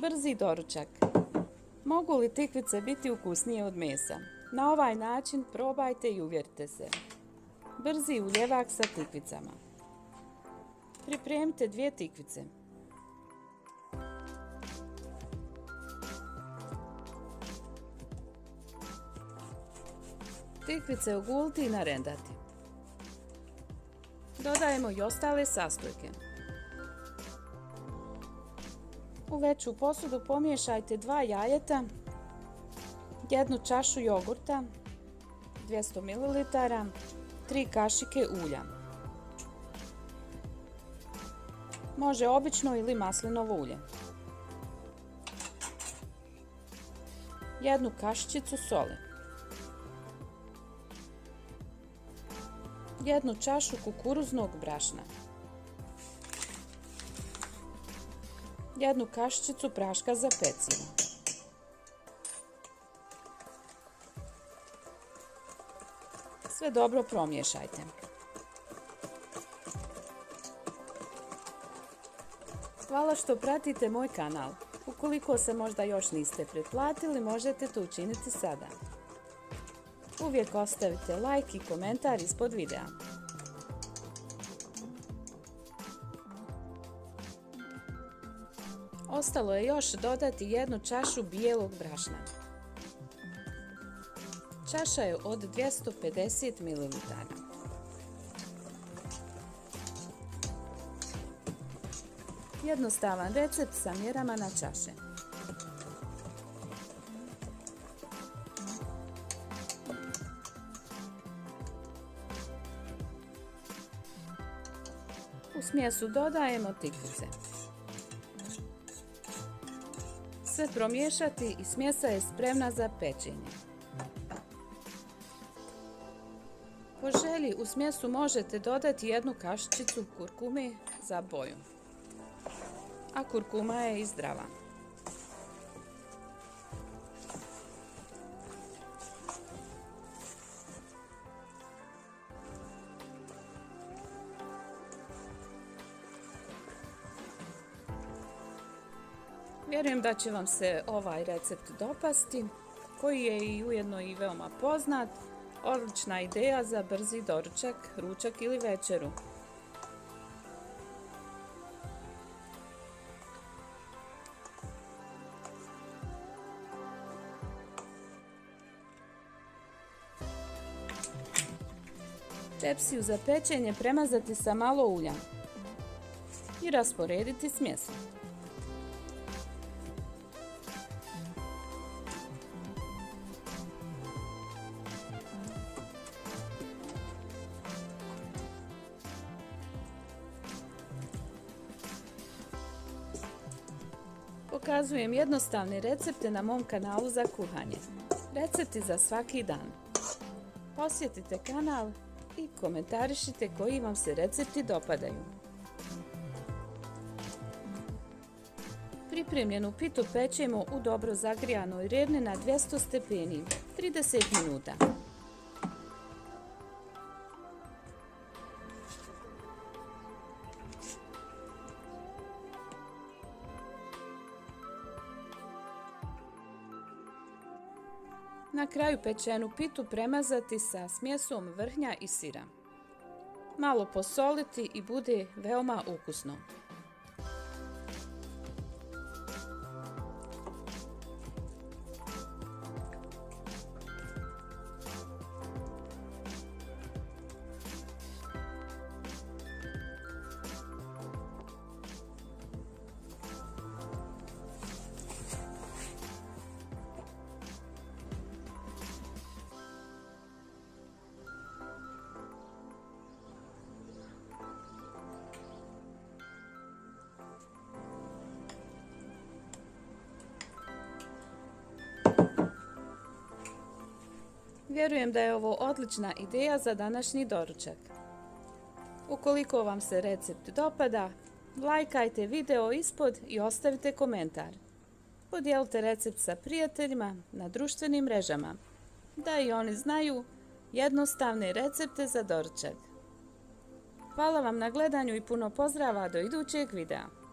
Brzi doručak. Mogu li tikvice biti ukusnije od mesa? Na ovaj način probajte i uvjerite se. Brzi uljevak sa tikvicama. Pripremite 2 tikvice. Tikvice oguliti i narendati. Dodajemo i ostale sastojke. U veću posudu pomiješajte 2 jajeta, 1 čašu jogurta, 200 ml, 3 kašike ulja. Može obično ili maslinovo ulje. 1 kašičicu soli. 1 čašu kukuruznog brašna. 1 kašičicu praška za pecivo. Sve dobro promiješajte. Hvala što pratite moj kanal. Ukoliko se možda još niste pretplatili, možete to učiniti sada. Uvijek ostavite like i komentar ispod videa. Ostalo je još dodati 1 čašu bijelog brašna. Čaša je od 250 ml. Jednostavan recept sa mjerama na čaše. U smjesu dodajemo tikvice. Sve promiješati i smjesa je spremna za pečenje. Po želji u smjesu možete dodati 1 kašičicu kurkume za boju, a kurkuma je i zdrava. Vjerujem da će vam se ovaj recept dopasti, koji je i ujedno i veoma poznat. Odlična ideja za brzi doručak, ručak ili večeru. Tepsiju za pečenje premazati sa malo ulja i rasporediti smjesu. Pokazujem jednostavne recepte na mom kanalu za kuhanje. Recepti za svaki dan. Posjetite kanal i komentarišite koji vam se recepti dopadaju. Pripremljenu pitu pečemo u dobro zagrijanoj rerni na 200 stepeni 30 minuta. Na kraju pečenu pitu premazati sa smjesom vrhnja i sira. Malo posoliti i bude veoma ukusno. Vjerujem da je ovo odlična ideja za današnji doručak. Ukoliko vam se recept dopada, lajkajte video ispod i ostavite komentar. Podijelite recept sa prijateljima na društvenim mrežama, da i oni znaju jednostavne recepte za doručak. Hvala vam na gledanju i puno pozdrava do idućeg videa.